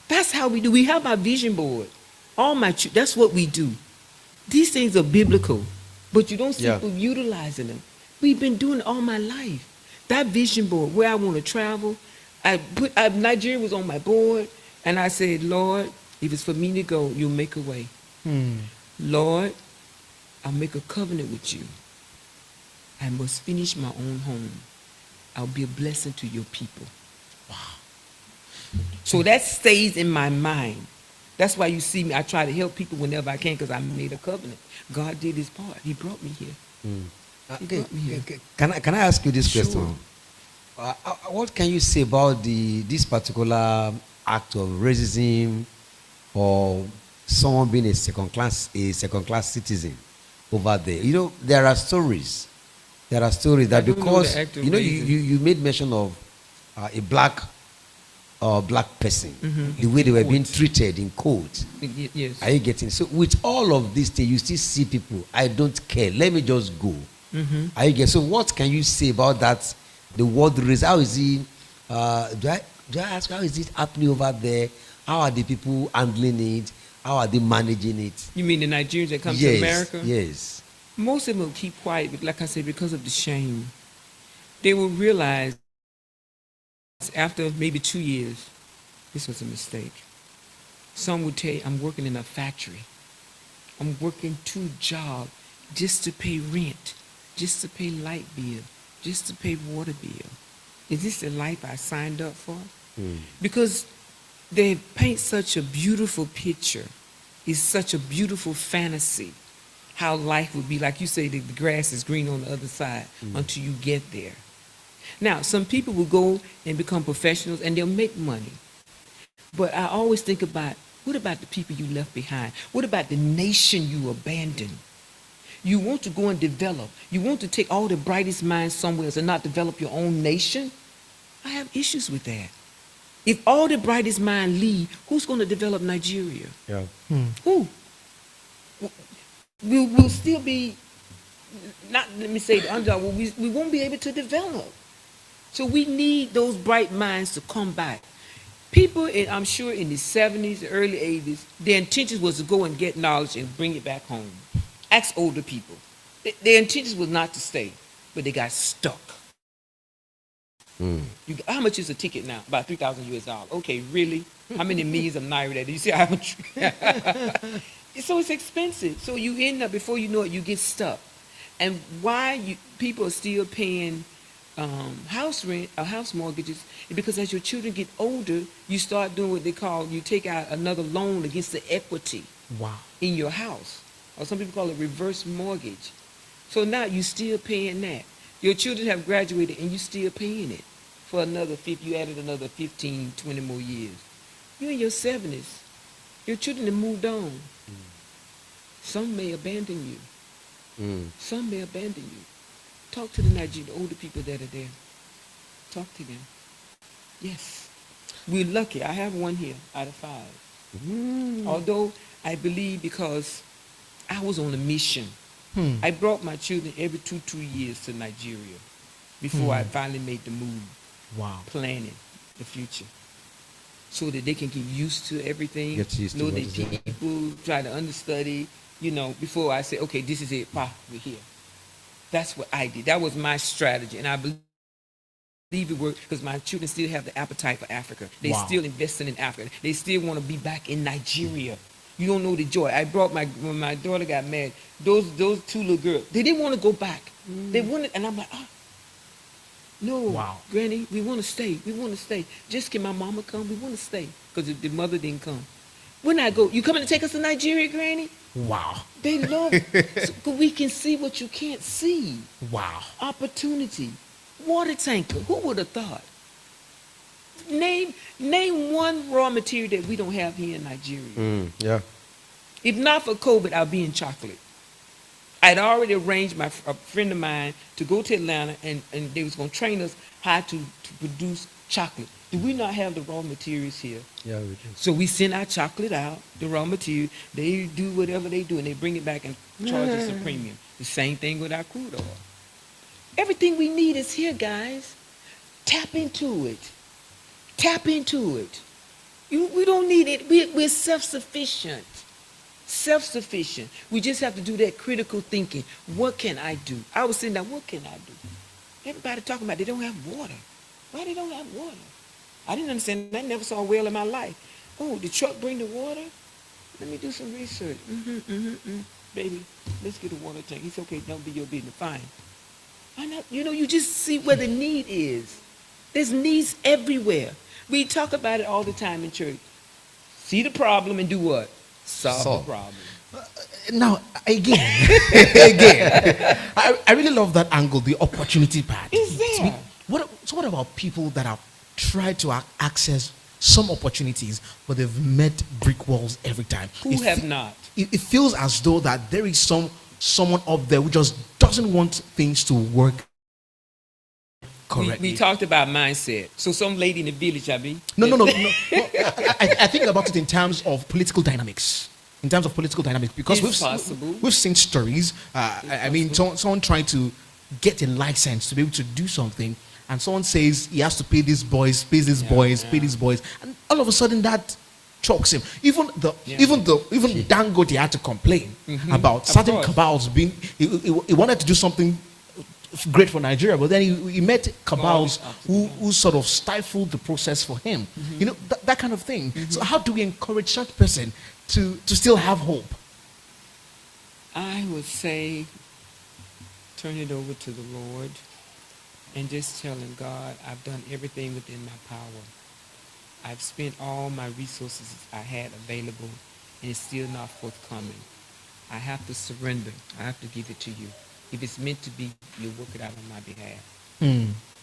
that's how we do. We have our vision board. That's what we do. These things are biblical, but you don't see people utilizing them. We've been doing it all my life. That vision board, where I want to travel, Nigeria was on my board, and I said, Lord, if it's for me to go, you'll make a way. Lord, I'll make a covenant with you. I must finish my own home. I'll be a blessing to your people. Wow. So that stays in my mind. That's why you see me. I try to help people whenever I can because I made a covenant. God did his part. He brought me here. He brought me here. Can I ask you this Sure. question? What can you say about this particular act of racism or someone being a second class citizen over there? You know, there are stories. There are stories that I don't know because the act of you know racism. you made mention of a black person, the way they were being treated in court. Yes. Are you getting? So with all of this thing, you still see people. I don't care. Let me just go. Are you getting? So what can you say about that? The word race. How is it? Do I ask how is it happening over there? How are the people handling it? How are they managing it? You mean the Nigerians that come to America? Yes. Most of them will keep quiet, but like I said, because of the shame. They will realize after maybe 2 years, this was a mistake. Some would tell you, I'm working in a factory. I'm working 2 jobs just to pay rent, just to pay light bill, just to pay water bill. Is this the life I signed up for? Because they paint such a beautiful picture. It's such a beautiful fantasy. How life would be. Like you say, the grass is green on the other side until you get there. Now, some people will go and become professionals and they'll make money. But I always think about, what about the people you left behind? What about the nation you abandoned? You want to go and develop. You want to take all the brightest minds somewhere else and not develop your own nation? I have issues with that. If all the brightest minds leave, who's going to develop Nigeria? Yeah. Who? We'll still be, not let me say the underdog, we won't be able to develop. So we need those bright minds to come back. People, I'm sure in the 70s, the early 80s, their intentions was to go and get knowledge and bring it back home. Ask older people. Their intentions was not to stay, but they got stuck. How much is a ticket now? About $3,000 US. Okay, really? How many millions of naira there? Do you see how much? So it's expensive. So you end up, before you know it, you get stuck. And why people are still paying house rent or house mortgages is because as your children get older, you start doing what they call, you take out another loan against the equity in your house. or some people call it reverse mortgage. So now you're still paying that. Your children have graduated and you're still paying it for another you added another 15, 20 more years. You're in your 70s. Your children have moved on. Some may abandon you. Some may abandon you. Talk to the Nigerian, the older people that are there. Talk to them. Yes. We're lucky. I have one here out of 5. Although I believe because I was on a mission. I brought my children every 2 years to Nigeria before I finally made the move. Wow. Planning the future. So that they can get used to everything. Get used to know what the is it. people, try to understudy, before I say, okay, this is it, we're here. That's what I did. That was my strategy. And I believe it worked because my children still have the appetite for Africa. They still investing in Africa. They still want to be back in Nigeria. You don't know the joy. I brought when my daughter got married, those 2 little girls, they didn't want to go back. They wanted, and I'm like, no, Granny, we want to stay. We want to stay. Just can my mama come? We want to stay. Because the mother didn't come. When I go, you coming to take us to Nigeria, Granny? Wow. They love it. So we can see what you can't see. Wow. Opportunity. Water tanker. Who would have thought? Name one raw material that we don't have here in Nigeria. Yeah. If not for COVID, I'll be in chocolate. I'd already arranged a friend of mine to go to Atlanta and they was going to train us how to produce chocolate. Do we not have the raw materials here? Yeah, we do. So we send our chocolate out, the raw material. They do whatever they do and they bring it back and charge us a premium. The same thing with our crude oil. Everything we need is here, guys. Tap into it. Tap into it. We don't need it. We're self-sufficient. Self-sufficient. We just have to do that critical thinking. What can I do? I was sitting there, what can I do? Everybody talking about they don't have water. Why they don't have water? I didn't understand. I never saw a well in my life. Oh, the truck bring the water? Let me do some research. Baby, let's get a water tank. He said, okay, don't be your business. Fine. Why not? You just see where the need is. There's needs everywhere. We talk about it all the time in church. See the problem and do what? Solve the problem. Now, again, I really love that angle, the opportunity part. It's there. What about people that have tried to access some opportunities, but they've met brick walls every time? Who have not? It feels as though that there is someone up there who just doesn't want things to work correctly. We talked about mindset. So some lady in the village, No. I think about it in terms of political dynamics. Because we've seen stories. I mean, someone trying to get a license to be able to do something, and someone says he has to pay these boys, pay these boys, and all of a sudden that chokes him. Even Dangote had to complain about certain cabals being. He wanted to do something great for Nigeria, but then he met cabals who sort of stifled the process for him. That kind of thing. So how do we encourage such person to still have hope? I would say turn it over to the Lord and just tell him, God, I've done everything within my power. I've spent all my resources I had available and it's still not forthcoming. I have to surrender. I have to give it to you. If it's meant to be, you'll work it out on my behalf.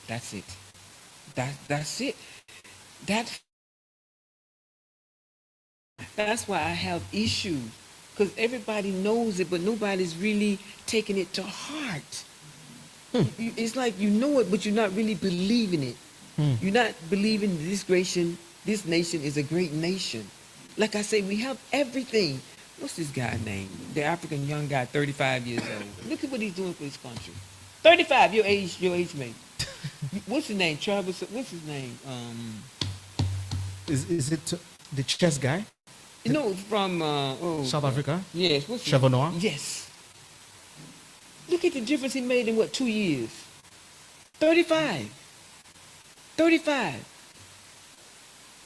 That's it. That's it. That's why I have issues. Because everybody knows it, but nobody's really taking it to heart. It's like you know it, but you're not really believing it. You're not believing this nation is a great nation. Like I say, we have everything. What's this guy's name? The African young guy, 35 years old. Look at what he's doing for his country. 35, your age mate. What's his name? Travis, what's his name? Is it the chess guy? No, from South Africa? Yes. What's Trevor Noah? Yes. Look at the difference he made in 2 years? 35.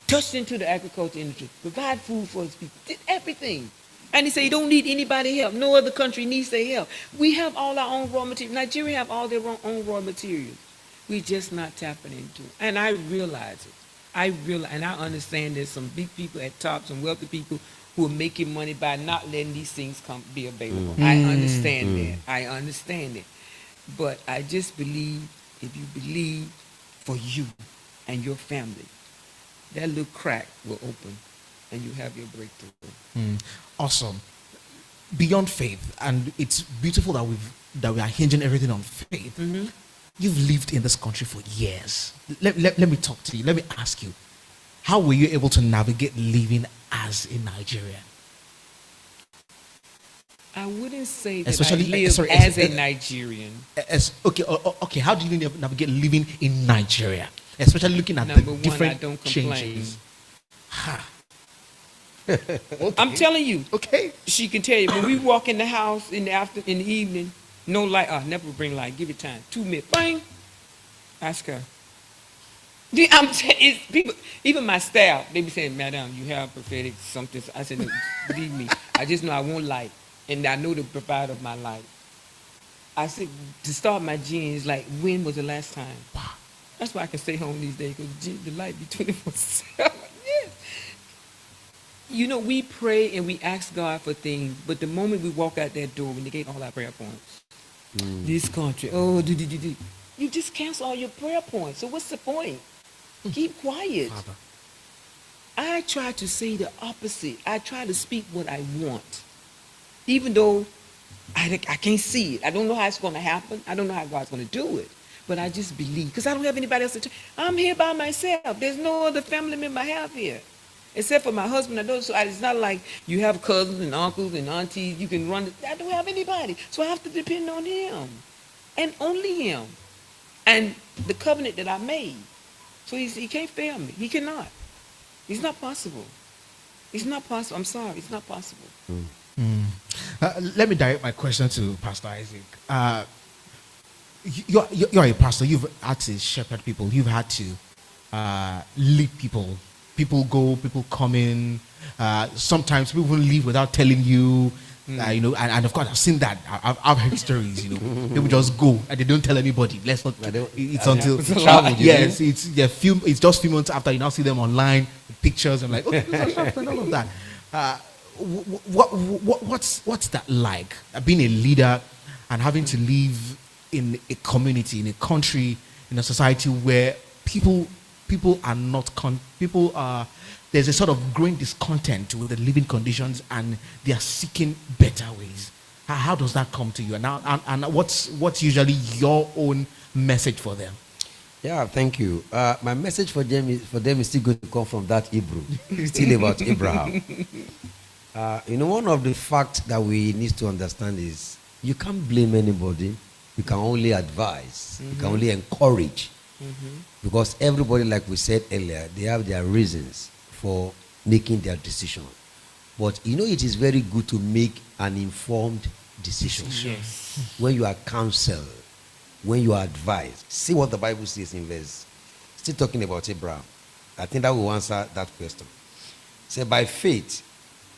Touched into the agriculture industry, provide food for his people, did everything. And he said he don't need anybody help. No other country needs their help. We have all our own raw materials. Nigeria have all their own raw materials. We're just not tapping into it. And I realize it. And I understand there's some big people at top, some wealthy people who are making money by not letting these things be available. I understand that. I understand it. But I just believe, if you believe for you and your family, that little crack will open and you have your breakthrough. Awesome. Beyond faith, and it's beautiful that we are hinging everything on faith. You've lived in this country for years. Let me talk to you. Let me ask you, how were you able to navigate living as a Nigerian? I wouldn't say that Especially- I live sorry, as a Nigerian. Okay. How do you navigate living in Nigeria, especially looking at Number the one, different I don't complain. changes? I'm telling you. Okay. She can tell you when we walk in the house in the evening, no light. Never bring light. Give it time. 2 minutes. Bang. Ask her. It's people. Even my staff, they be saying, "Madam, you have prophetic something." I said, "No, believe me. I just know I want light, and I know the provider of my light." I said, to start my genes, like, when was the last time? Wow. That's why I can stay home these days, because the light be 24/7. Yeah. You know, we pray and we ask God for things, but the moment we walk out that door, we negate all our prayer points. This country, you just cancel all your prayer points. So what's the point? Keep quiet. Father. I try to say the opposite. I try to speak what I want, even though I can't see it. I don't know how it's going to happen. I don't know how God's going to do it. But I just believe, because I don't have anybody else to I'm here by myself. There's no other family member I have here, except for my husband. It's not like you have cousins and uncles and aunties. You can run. I don't have anybody. So I have to depend on him, and only him, and the covenant that I made. So he can't fail me. He cannot. It's not possible. It's not possible. I'm sorry. It's not possible. Let me direct my question to Pastor Isaac. You're a pastor. You've had to shepherd people. You've had to lead people. People go, people come in. Sometimes people will leave without telling you. And of course I've seen that. I've heard stories. People just go and they don't tell anybody. Let's not. It's until yes, it's just few months after you now see them online with pictures and like okay, and all of that. What's that like? Being a leader and having to live in a community, in a country, in a society where people are not there's a sort of growing discontent with the living conditions and they are seeking better ways. How does that come to you? And what's usually your own message for them? Yeah, thank you. My message for them is still going to come from that Hebrew, still about Abraham. One of the facts that we need to understand is you can't blame anybody. You can only advise. You can only encourage. Because everybody, like we said earlier, they have their reasons for making their decision. But it is very good to make an informed decision. Yes. When you are counseled, when you are advised. See what the Bible says in verse. Still talking about Abraham. I think that will answer that question. Say, by faith,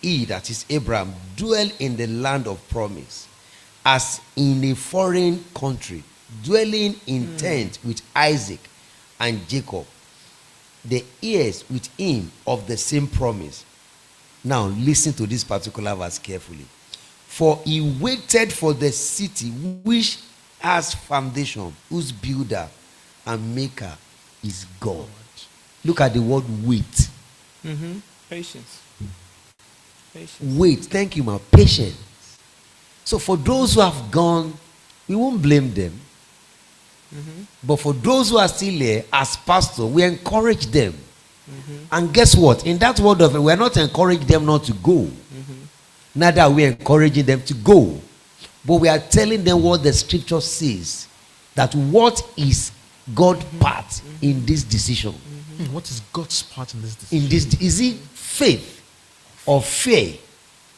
he, that is Abraham, dwell in the land of promise, as in a foreign country, dwelling in tent with Isaac and Jacob, the heirs with him of the same promise. Now listen to this particular verse carefully. For he waited for the city which has foundation, whose builder and maker is God. Look at the word wait. Patience. Wait. Thank you, ma. Patience. So for those who have gone, we won't blame them. But for those who are still here, as pastor, we encourage them. And guess what? In that word of it, we're not encouraging them not to go. Neither are we encouraging them to go. But we are telling them what the scripture says. That what is God's part in this decision? What is God's part in this decision? Is it faith or fear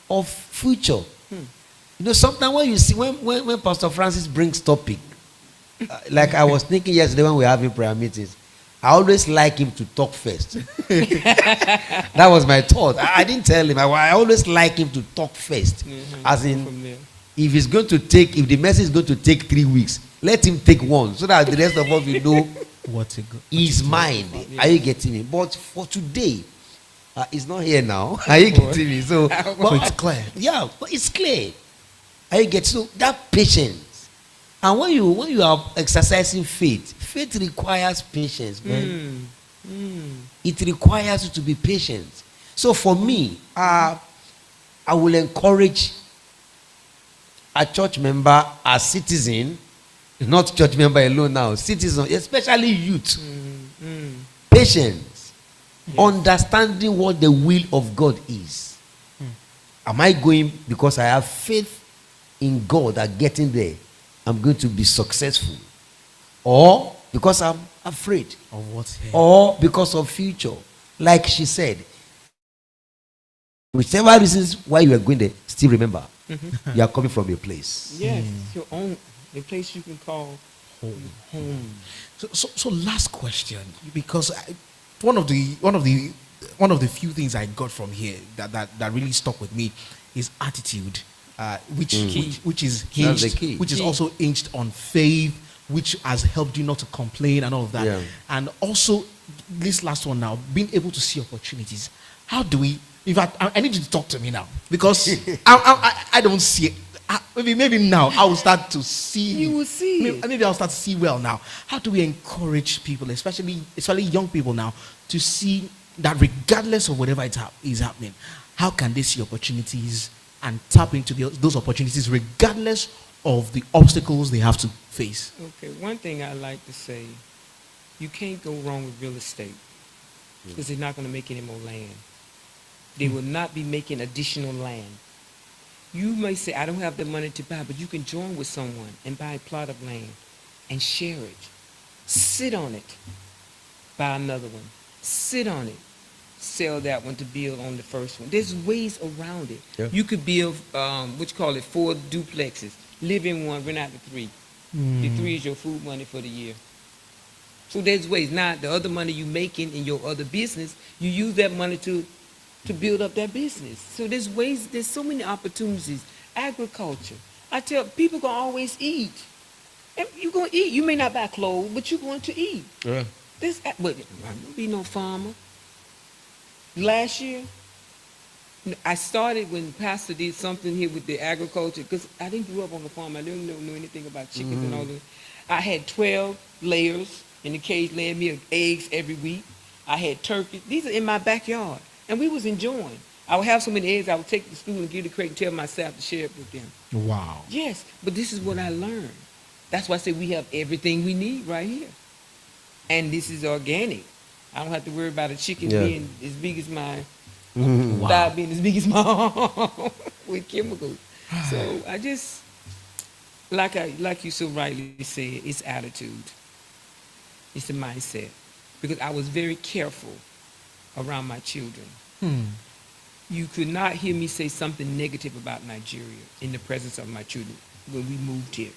or future? Sometimes when you see when Pastor Francis brings topic, like I was thinking yesterday when we were having prayer meetings, I always like him to talk first. That was my thought. I didn't tell him. I always like him to talk first. As in, if the message is going to take 3 weeks, let him take one so that the rest of us will know his mind. Are you getting me? But for today, It's not here now. Are you getting me? So, So it's clear. Yeah, but it's clear. Are you getting so that patience? And when you are exercising faith requires patience, man. It requires you to be patient. So for me, I will encourage a church member, a citizen, not church member alone now, citizen, especially youth, patience, understanding what the will of God is. Am I going because I have faith in God that getting there, I'm going to be successful? Or because I'm afraid? Of what's here. Or because of future? Like she said, whichever reasons why you are going there, still remember, you are coming from a place. Yes, your own, a place you can call home. So last question, because one of the few things I got from here that really stuck with me is attitude, which is That's the hinged, key. which is also hinged on faith, which has helped you not to complain and all of that. Yeah. And also this last one now, being able to see opportunities. How do we? In fact, I need you to talk to me now because I don't see it. Maybe now I will start to see. You will see it. Maybe I'll start to see well now. How do we encourage people, especially young people now, to see that regardless of whatever is happening, how can they see opportunities and tap into those opportunities regardless of the obstacles they have to face? Okay, one thing I like to say, you can't go wrong with real estate because they're not going to make any more land. They will not be making additional land. You may say, I don't have the money to buy, but you can join with someone and buy a plot of land and share it. Sit on it. Buy another one. Sit on it. Sell that one to build on the first one. There's ways around it. Yeah. You could build, 4 duplexes. Live in one, rent out the 3. The 3 is your food money for the year. So there's ways. Now, the other money you making in your other business, you use that money to build up that business. So there's ways, there's so many opportunities. Agriculture. I tell people can always eat. And you're going to eat. You may not buy clothes, but you're going to eat. Yeah. But don't be no farmer. Last year, I started when Pastor did something here with the agriculture, because I didn't grow up on the farm. I didn't know anything about chickens and all that. I had 12 layers in the cage laying me eggs every week. I had turkeys. These are in my backyard. And we was enjoying. I would have so many eggs, I would take to school and give the crate and tell my staff to share it with them. Wow. Yes, but this is what I learned. That's why I say we have everything we need right here. And this is organic. I don't have to worry about a chicken being as big as my thigh being as big as my arm with chemicals. So I just, like you so rightly said, it's attitude. It's a mindset. Because I was very careful around my children. You could not hear me say something negative about Nigeria in the presence of my children when we moved here.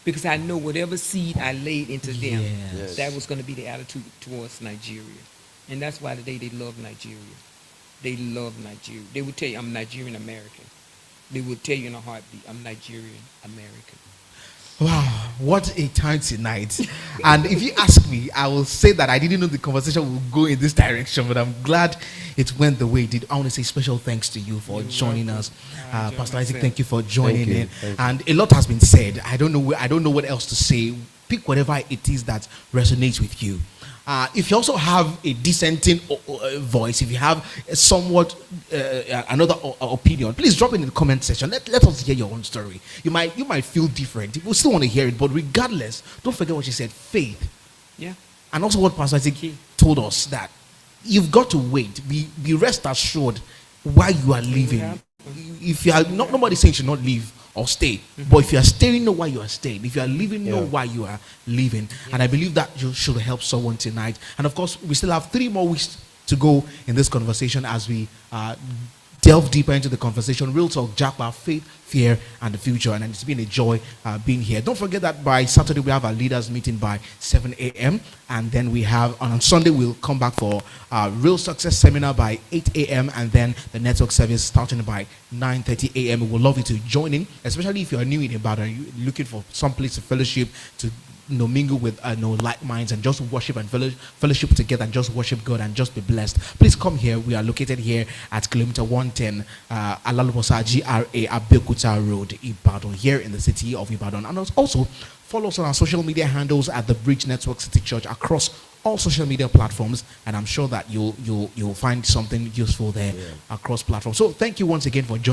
Because I know whatever seed I laid into them, Yes. that was going to be the attitude towards Nigeria. And that's why today they love Nigeria. They love Nigeria. They would tell you, I'm Nigerian American. They would tell you in a heartbeat, I'm Nigerian American. Wow, what a time tonight. And if you ask me, I will say that I didn't know the conversation would go in this direction, but I'm glad it went the way it did. I want to say special thanks to you for joining us. Pastor Isaac, thank you for joining in. And a lot has been said. I don't know what else to say. Pick whatever it is that resonates with you. If you also have a dissenting voice, if you have somewhat another opinion, please drop it in the comment section. Let us hear your own story. You might feel different. People still want to hear it, but regardless, don't forget what she said: faith. Yeah. And also what Pastor Isaac told us, that you've got to wait. Be rest assured while you are living. If you are not, nobody saying you should not leave or stay. But if you are staying, know why you are staying. If you are living, know why you are living. And I believe that you should help someone tonight. And of course, we still have 3 more weeks to go in this conversation as we delve deeper into the conversation. Real Talk, Japa, faith, fear, and the future. And it's been a joy being here. Don't forget that by Saturday we have our leaders meeting by 7 a.m. And then we have on Sunday we'll come back for Real Success Seminar by 8 a.m. And then the network service starting by 9:30 a.m. We would love you to join in, especially if you are new in Ibadan, you're looking for some place to fellowship, to mingle with like minds and just worship and fellowship together and just worship God and just be blessed, please come here. We are located here at kilometer 110, Alalubosa GRA Abeokuta Road, Ibadan, here in the city of Ibadan. And also follow us on our social media handles at the Bridge Network City Church across all social media platforms, and I'm sure that you'll find something useful there across platforms. So thank you once again for joining.